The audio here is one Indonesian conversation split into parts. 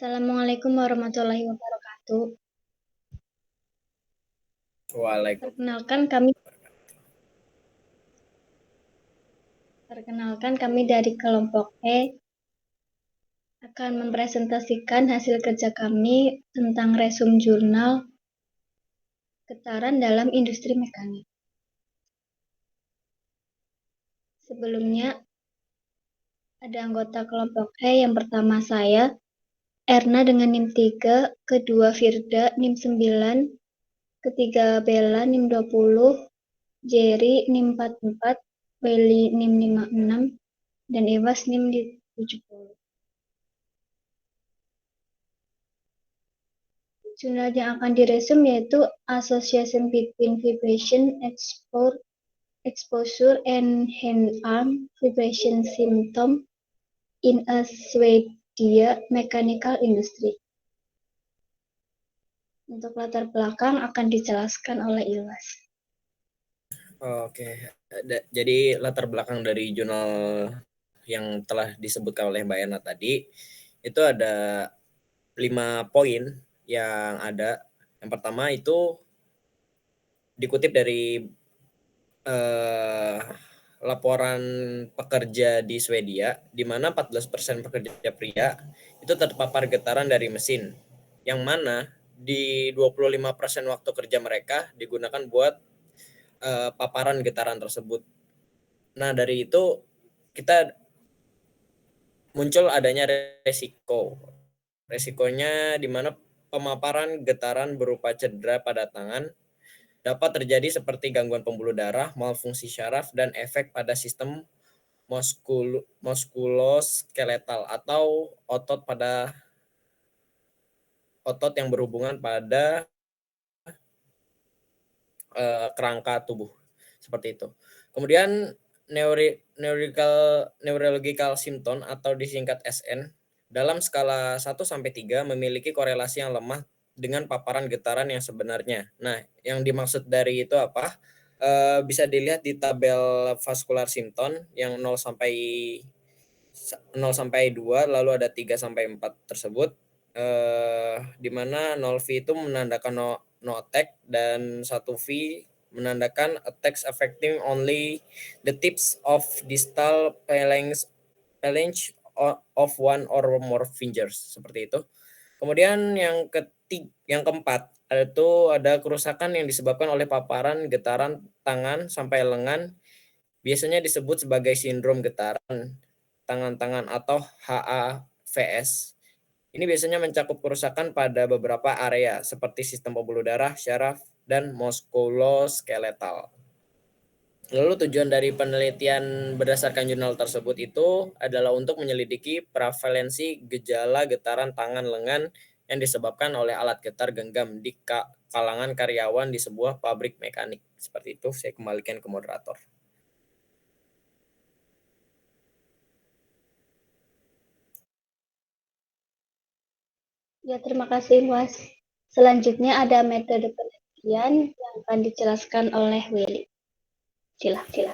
Assalamualaikum warahmatullahi wabarakatuh. Waalaikumsalam. Perkenalkan kami dari kelompok E akan mempresentasikan hasil kerja kami tentang resume jurnal getaran dalam industri mekanik. Sebelumnya ada anggota kelompok E yang pertama saya, Erna dengan NIM 3, kedua Firda NIM 9, ketiga Bella NIM 20, Jerry NIM 44, Welly NIM 56, dan Ewas NIM 70. Jurnal yang akan diresum yaitu Association between Vibration Exposure and Hand-arm Vibration Symptom in a Swedia Mechanical Industry. Untuk latar belakang akan dijelaskan oleh Iwas. Oke, jadi latar belakang dari jurnal yang telah disebutkan oleh Mbak Ena tadi, itu ada 5 poin yang ada. Yang pertama itu dikutip dari laporan pekerja di Swedia, di mana 14% pekerja pria itu terpapar getaran dari mesin, yang mana di 25% waktu kerja mereka digunakan buat paparan getaran tersebut. Nah, dari itu kita muncul adanya resiko. Resikonya di mana pemaparan getaran berupa cedera pada tangan dapat terjadi seperti gangguan pembuluh darah, malfungsi syaraf, dan efek pada sistem muskuloskeletal atau otot yang berhubungan pada kerangka tubuh, seperti itu. Kemudian neurological symptom atau disingkat SN dalam skala 1-3 memiliki korelasi yang lemah dengan paparan getaran yang sebenarnya. Nah, yang dimaksud dari itu apa? Bisa dilihat di tabel vascular symptom yang 0 sampai 2, lalu ada 3 sampai 4 tersebut, di mana 0V itu menandakan no attack dan 1V menandakan attacks affecting only the tips of distal phalange of one or more fingers, seperti itu. Kemudian yang keempat, ada kerusakan yang disebabkan oleh paparan getaran tangan sampai lengan, biasanya disebut sebagai sindrom getaran tangan-tangan atau HAVS. Ini biasanya mencakup kerusakan pada beberapa area seperti sistem pembuluh darah, syaraf, dan muskuloskeletal. Lalu tujuan dari penelitian berdasarkan jurnal tersebut itu adalah untuk menyelidiki prevalensi gejala getaran tangan lengan yang disebabkan oleh alat getar genggam di kalangan karyawan di sebuah pabrik mekanik. Seperti itu, saya kembalikan ke moderator. Ya, terima kasih, Mas. Selanjutnya ada metode penelitian yang akan dijelaskan oleh Willy. Silakan.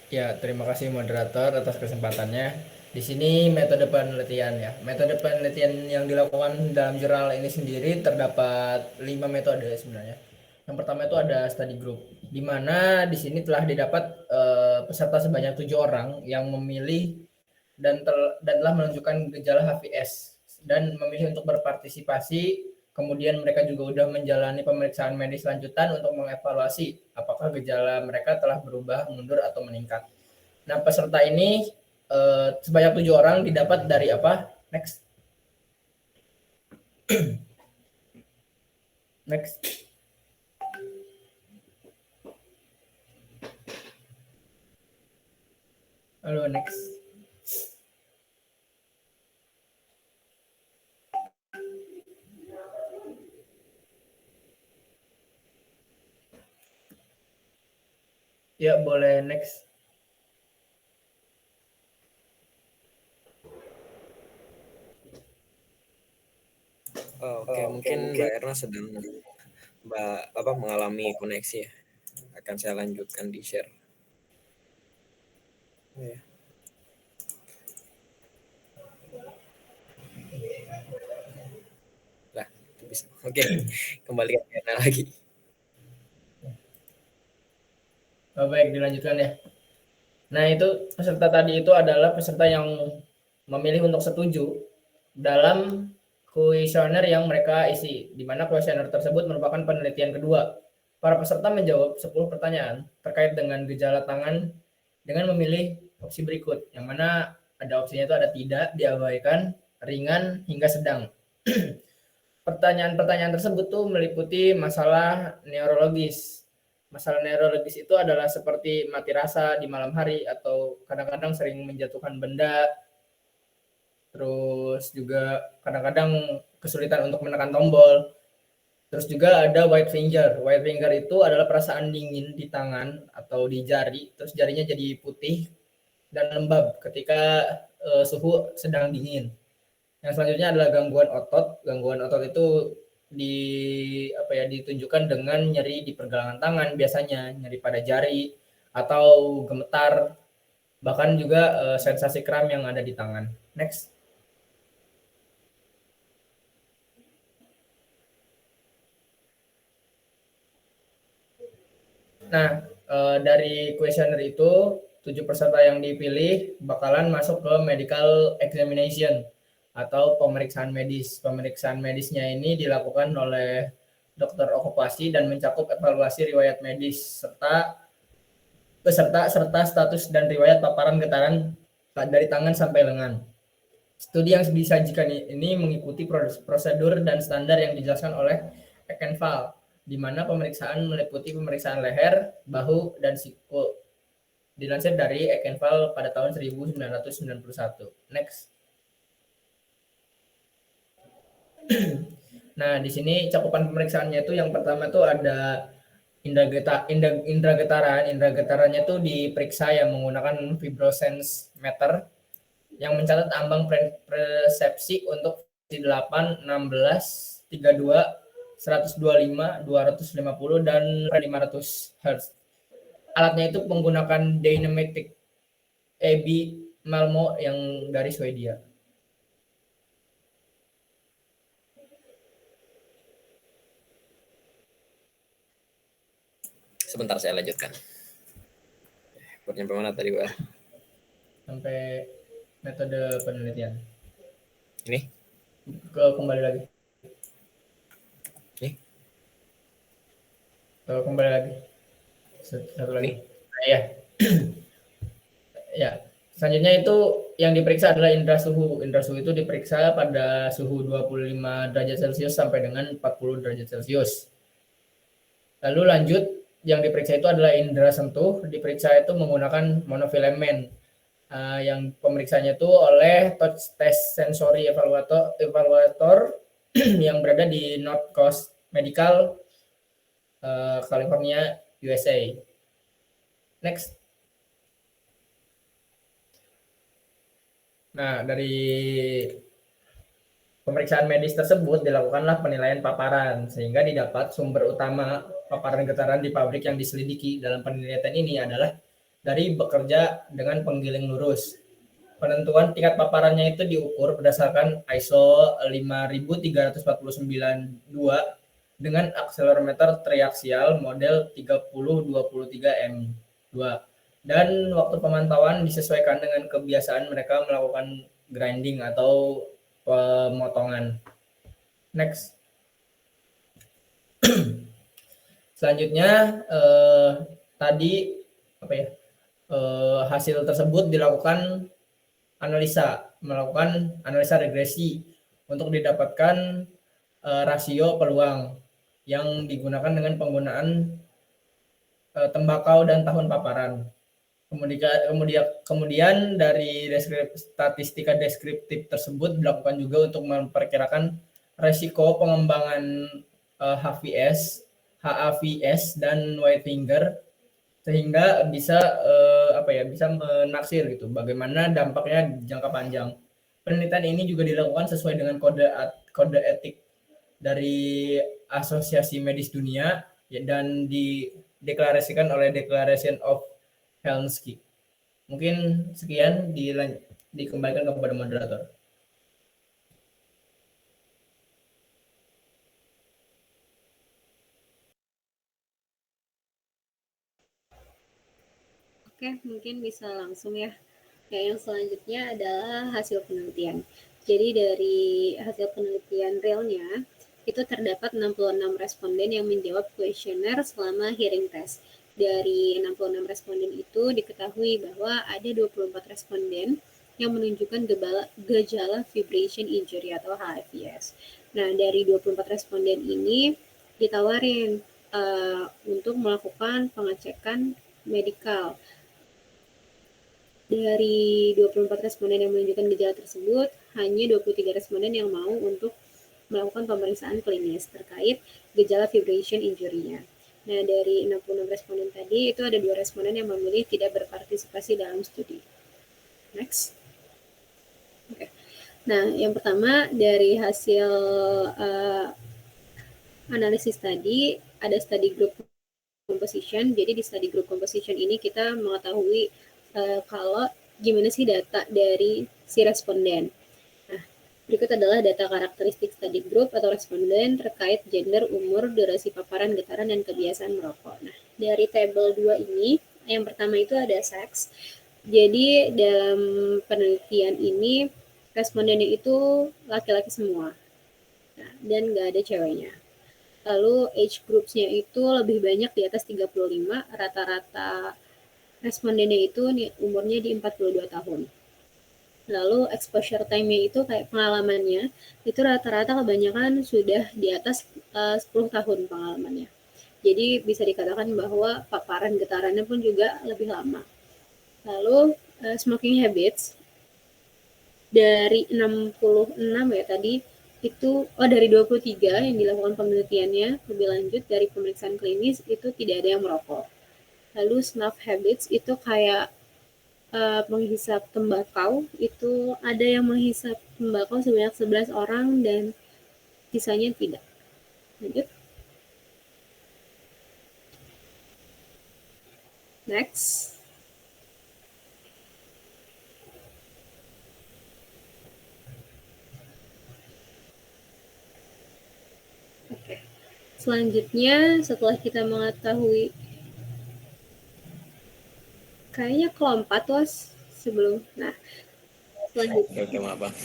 Ya, terima kasih moderator atas kesempatannya. Di sini metode penelitian ya. Metode penelitian yang dilakukan dalam jurnal ini sendiri terdapat 5 metode sebenarnya. Yang pertama itu ada study group, di mana di sini telah didapat peserta sebanyak 7 orang yang memilih dan telah menunjukkan gejala HVS dan memilih untuk berpartisipasi. Kemudian mereka juga sudah menjalani pemeriksaan medis lanjutan untuk mengevaluasi apakah gejala mereka telah berubah, mundur, atau meningkat. Nah, peserta ini sebanyak 7 orang didapat dari apa? Next. Next. Halo, next. Ya, boleh next. Oke, mungkin Mbak Erna sedang mengalami koneksi ya. Akan saya lanjutkan di share. Oke, kembali ke Erna lagi. Baik, dilanjutkan ya. Nah, itu peserta tadi itu adalah peserta yang memilih untuk setuju dalam kuesioner yang mereka isi, di mana kuesioner tersebut merupakan penelitian kedua. Para peserta menjawab 10 pertanyaan terkait dengan gejala tangan dengan memilih opsi berikut, yang mana ada opsinya itu ada tidak, diabaikan, ringan, hingga sedang. Pertanyaan-pertanyaan tersebut tuh meliputi masalah neurologis. Masalah neurologis itu adalah seperti mati rasa di malam hari atau kadang-kadang sering menjatuhkan benda, terus juga kadang-kadang kesulitan untuk menekan tombol. Terus juga ada white finger. White finger itu adalah perasaan dingin di tangan atau di jari, terus jarinya jadi putih dan lembab ketika suhu sedang dingin. Yang selanjutnya adalah gangguan otot. Gangguan otot itu ditunjukkan dengan nyeri di pergelangan tangan biasanya, nyeri pada jari atau gemetar, bahkan juga sensasi kram yang ada di tangan. Next. Nah, dari kuesioner itu 7 peserta yang dipilih bakalan masuk ke medical examination atau pemeriksaan medis. Pemeriksaan medisnya ini dilakukan oleh dokter okupasi dan mencakup evaluasi riwayat medis serta status dan riwayat paparan getaran dari tangan sampai lengan. Studi yang disajikan ini mengikuti prosedur dan standar yang dijelaskan oleh Eckenval, di mana pemeriksaan meliputi pemeriksaan leher, bahu, dan siku. Dilansir dari Eckenval pada tahun 1991. Next. Nah, di sini cakupan pemeriksaannya itu yang pertama itu ada indra getaran. Indra getarannya itu diperiksa yang menggunakan fibrosense meter yang mencatat ambang persepsi untuk 8, 16, 32, 125, 250, dan 500 Hz. Alatnya itu menggunakan Dynamatic AB Malmo yang dari Swedia. Sebentar saya lanjutkan. Nyampe mana tadi, Pak? Sampai metode penelitian. Ini? Kembali lagi. Ini? Kembali lagi. Satu lagi. Nah, ya. Ya. Selanjutnya itu yang diperiksa adalah indera suhu. Indera suhu itu diperiksa pada suhu 25 derajat Celcius sampai dengan 40 derajat Celcius. Lalu lanjut, yang diperiksa itu adalah indera sentuh. Diperiksa itu menggunakan monofilament. Yang pemeriksanya itu oleh touch test sensory evaluator yang berada di North Coast Medical, California, USA. Next. Nah, dari pemeriksaan medis tersebut dilakukanlah penilaian paparan, sehingga didapat sumber utama paparan getaran di pabrik yang diselidiki dalam penelitian ini adalah dari bekerja dengan penggiling lurus. Penentuan tingkat paparannya itu diukur berdasarkan ISO 5349-2 dengan akselerometer triaksial model 3023M2. Dan waktu pemantauan disesuaikan dengan kebiasaan mereka melakukan grinding atau pemotongan. Next. Selanjutnya tadi hasil tersebut melakukan analisa regresi untuk didapatkan rasio peluang yang digunakan dengan penggunaan tembakau dan tahun paparan. Kemudian dari statistika deskriptif tersebut dilakukan juga untuk memperkirakan resiko pengembangan HVS, dan white finger, sehingga bisa bisa menaksir gitu bagaimana dampaknya jangka panjang. Penelitian ini juga dilakukan sesuai dengan kode etik dari Asosiasi Medis Dunia dan dideklarasikan oleh Declaration of Helsinki. Mungkin sekian, dikembalikan kepada moderator. Oke, mungkin bisa langsung ya. Nah, yang selanjutnya adalah hasil penelitian. Jadi dari hasil penelitian realnya, itu terdapat 66 responden yang menjawab kuesioner selama hearing test. Dari 66 responden itu diketahui bahwa ada 24 responden yang menunjukkan gejala vibration injury atau HFIS. Nah, dari 24 responden ini ditawarin untuk melakukan pengecekan medikal. Dari 24 responden yang menunjukkan gejala tersebut, hanya 23 responden yang mau untuk melakukan pemeriksaan klinis terkait gejala vibration injury-nya. Nah, dari 66 responden tadi, itu ada 2 responden yang memilih tidak berpartisipasi dalam studi. Next. Oke. Nah, yang pertama dari hasil analisis tadi, ada study group composition. Jadi di study group composition ini kita mengetahui kalau gimana sih data dari si responden. Nah, berikut adalah data karakteristik study group atau responden terkait gender, umur, durasi paparan getaran, dan kebiasaan merokok. Nah, dari tabel 2 ini, yang pertama itu ada seks. Jadi dalam penelitian ini, respondennya itu laki-laki semua. Nah, dan nggak ada ceweknya. Lalu age groups-nya itu lebih banyak di atas 35, rata-rata respondennya itu umurnya di 42 tahun. Lalu exposure time-nya itu kayak pengalamannya, itu rata-rata kebanyakan sudah di atas 10 tahun pengalamannya. Jadi bisa dikatakan bahwa paparan getarannya pun juga lebih lama. Lalu smoking habits, dari 66 ya tadi, itu dari 23 yang dilakukan penelitiannya lebih lanjut dari pemeriksaan klinis itu tidak ada yang merokok. Lalu snuff habits itu kayak menghisap tembakau, itu ada yang menghisap tembakau sebanyak 11 orang dan sisanya tidak. Lanjut. Next. Oke. Selanjutnya setelah kita mengetahui kayaknya kelompat was sebelum. Nah, selanjutnya. Oke, maaf Bang.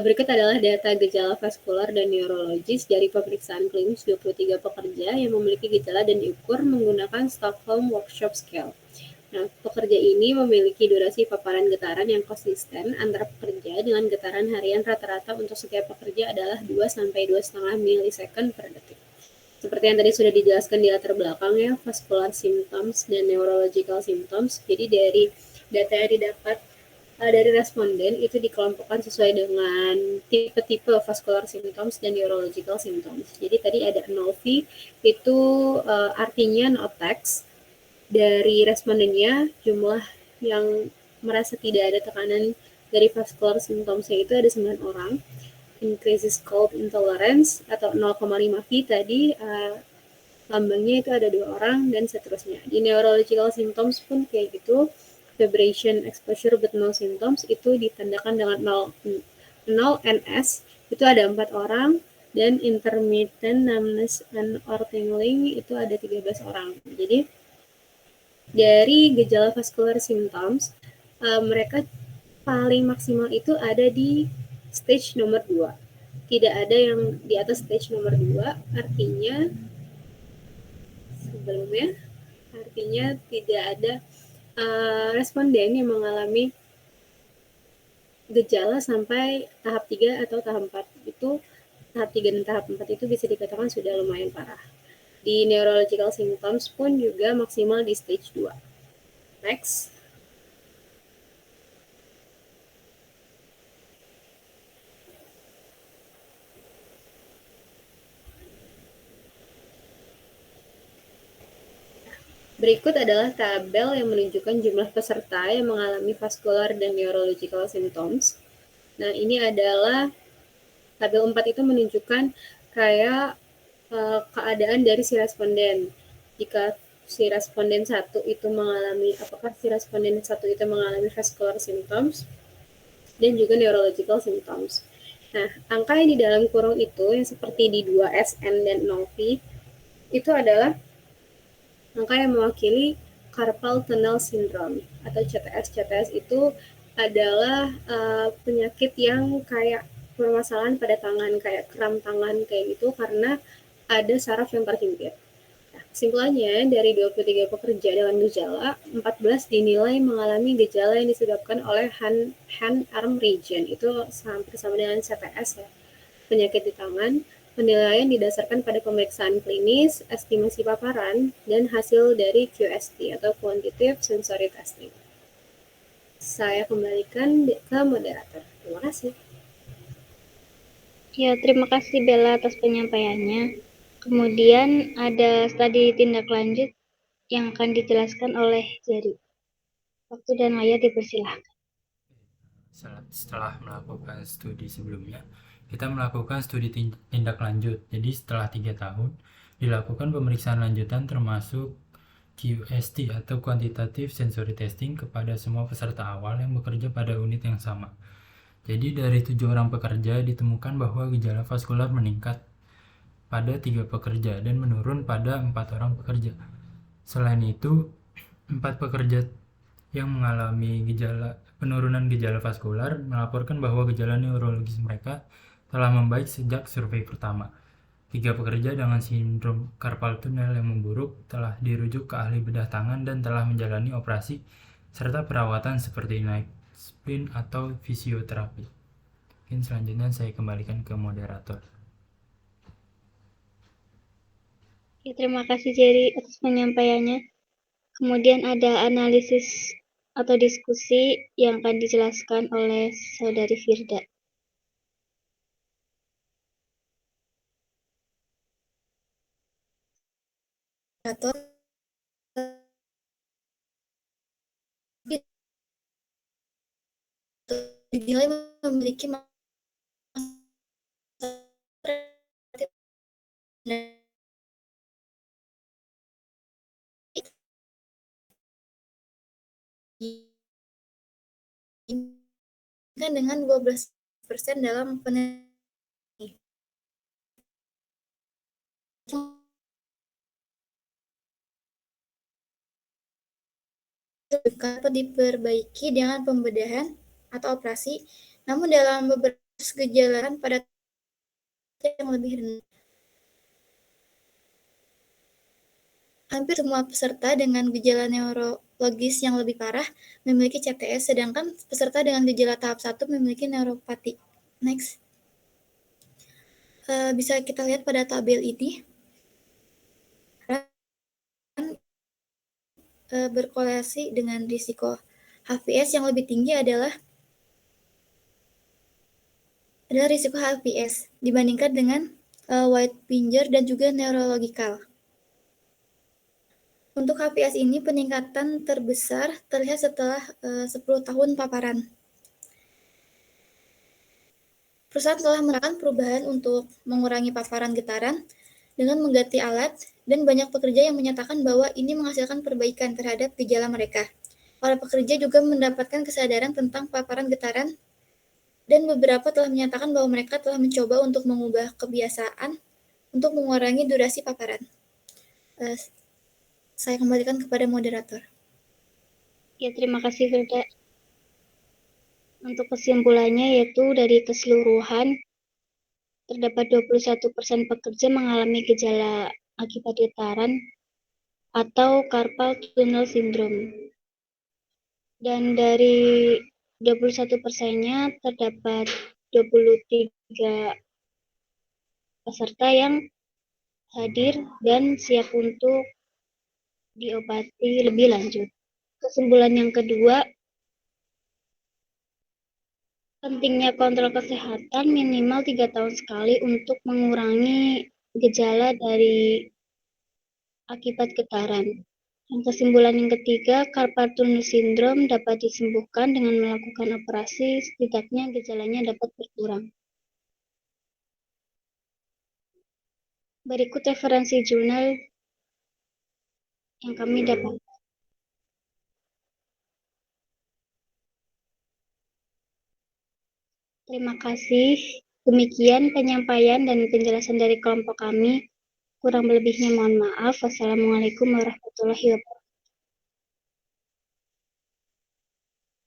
Berikut adalah data gejala vaskular dan neurologis dari pemeriksaan klinis 23 pekerja yang memiliki gejala dan diukur menggunakan Stockholm Workshop Scale. Nah, pekerja ini memiliki durasi paparan getaran yang konsisten antara pekerja dengan getaran harian rata-rata untuk setiap pekerja adalah 2-2,5 milisecond per detik. Seperti yang tadi sudah dijelaskan di latar belakang ya, vascular symptoms dan neurological symptoms. Jadi dari data yang didapat dari responden itu dikelompokkan sesuai dengan tipe-tipe vascular symptoms dan neurological symptoms. Jadi tadi ada 0V, itu artinya no attacks. Dari respondennya, jumlah yang merasa tidak ada tekanan dari vascular symptomsnya itu ada 9 orang. Increases cold intolerance atau 0,5 V tadi, lambangnya itu ada 2 orang dan seterusnya. Di neurological symptoms pun kayak gitu, vibration exposure but no symptoms itu ditandakan dengan 0 NS, itu ada 4 orang, dan intermittent numbness and or tingling itu ada 13 orang. Jadi dari gejala vascular symptoms, mereka paling maksimal itu ada di stage nomor 2. Tidak ada yang di atas stage nomor 2, artinya sebelumnya, artinya tidak ada responden yang mengalami gejala sampai tahap 3 atau tahap 4. Itu tahap 3 dan tahap 4 itu bisa dikatakan sudah lumayan parah. Di neurological symptoms pun juga maksimal di stage 2. Next. Berikut adalah tabel yang menunjukkan jumlah peserta yang mengalami vascular dan neurological symptoms. Nah, ini adalah tabel 4 itu menunjukkan kayak keadaan dari si responden. Jika si responden 1 itu mengalami, apakah si responden 1 itu mengalami vascular symptoms dan juga neurological symptoms. Nah, angka yang di dalam kurung itu yang seperti di 2SN dan 0V itu adalah angka yang mewakili carpal tunnel syndrome atau CTS. CTS itu adalah penyakit yang kayak permasalahan pada tangan, kayak kram tangan kayak gitu karena ada saraf yang terhimpit. Kesimpulannya, dari 23 pekerja dengan gejala, 14 dinilai mengalami gejala yang disebabkan oleh hand-arm region. Itu hampir sama dengan CTS ya, penyakit di tangan. Penilaian didasarkan pada pemeriksaan klinis, estimasi paparan, dan hasil dari QST atau Quantitative Sensory Testing. Saya kembalikan ke moderator. Terima kasih. Ya, terima kasih Bella atas penyampaiannya. Kemudian ada studi tindak lanjut yang akan dijelaskan oleh Jerry. Waktu dan layar dipersilahkan. Setelah melakukan studi sebelumnya, kita melakukan studi tindak lanjut. Jadi setelah 3 tahun, dilakukan pemeriksaan lanjutan termasuk QST atau Quantitative Sensory Testing kepada semua peserta awal yang bekerja pada unit yang sama. Jadi dari 7 orang pekerja ditemukan bahwa gejala vaskular meningkat pada 3 pekerja dan menurun pada 4 orang pekerja. Selain itu, 4 pekerja yang mengalami penurunan gejala vaskular melaporkan bahwa gejala neurologis mereka telah membaik sejak survei pertama. 3 pekerja dengan sindrom carpal tunnel yang memburuk telah dirujuk ke ahli bedah tangan dan telah menjalani operasi serta perawatan seperti naik spin atau fisioterapi. Mungkin selanjutnya saya kembalikan ke moderator. Ya, terima kasih Jerry atas penyampaiannya. Kemudian ada analisis atau diskusi yang akan dijelaskan oleh Saudari Firda. Dinilai memiliki dengan 12% dalam penelitian dapat diperbaiki dengan pembedahan atau operasi, namun dalam beberapa gejala pada yang lebih rendah. Hampir semua peserta dengan gejala neurologis yang lebih parah memiliki CTS, sedangkan peserta dengan gejala tahap 1 memiliki neuropati. Next. Bisa kita lihat pada tabel ini. Berkorelasi dengan risiko HVS yang lebih tinggi adalah risiko HVS dibandingkan dengan white finger dan juga neurological. Untuk HVS ini peningkatan terbesar terlihat setelah 10 tahun paparan. Perusahaan telah melakukan perubahan untuk mengurangi paparan getaran dengan mengganti alat, dan banyak pekerja yang menyatakan bahwa ini menghasilkan perbaikan terhadap gejala mereka. Para pekerja juga mendapatkan kesadaran tentang paparan getaran, dan beberapa telah menyatakan bahwa mereka telah mencoba untuk mengubah kebiasaan untuk mengurangi durasi paparan. Saya kembalikan kepada moderator. Ya, terima kasih Firda. Untuk kesimpulannya yaitu dari keseluruhan terdapat 21% pekerja mengalami gejala akibat getaran atau carpal tunnel syndrome. Dan dari 21%-nya terdapat 23 peserta yang hadir dan siap untuk diobati lebih lanjut. Kesimpulan yang kedua, pentingnya kontrol kesehatan minimal 3 tahun sekali untuk mengurangi gejala dari akibat getaran. Yang kesimpulan yang ketiga, carpal tunnel syndrome dapat disembuhkan dengan melakukan operasi, setidaknya gejalanya dapat berkurang. Berikut referensi jurnal yang kami dapat. Terima kasih. Demikian penyampaian dan penjelasan dari kelompok kami. Kurang lebihnya mohon maaf. Wassalamualaikum warahmatullahi wabarakatuh.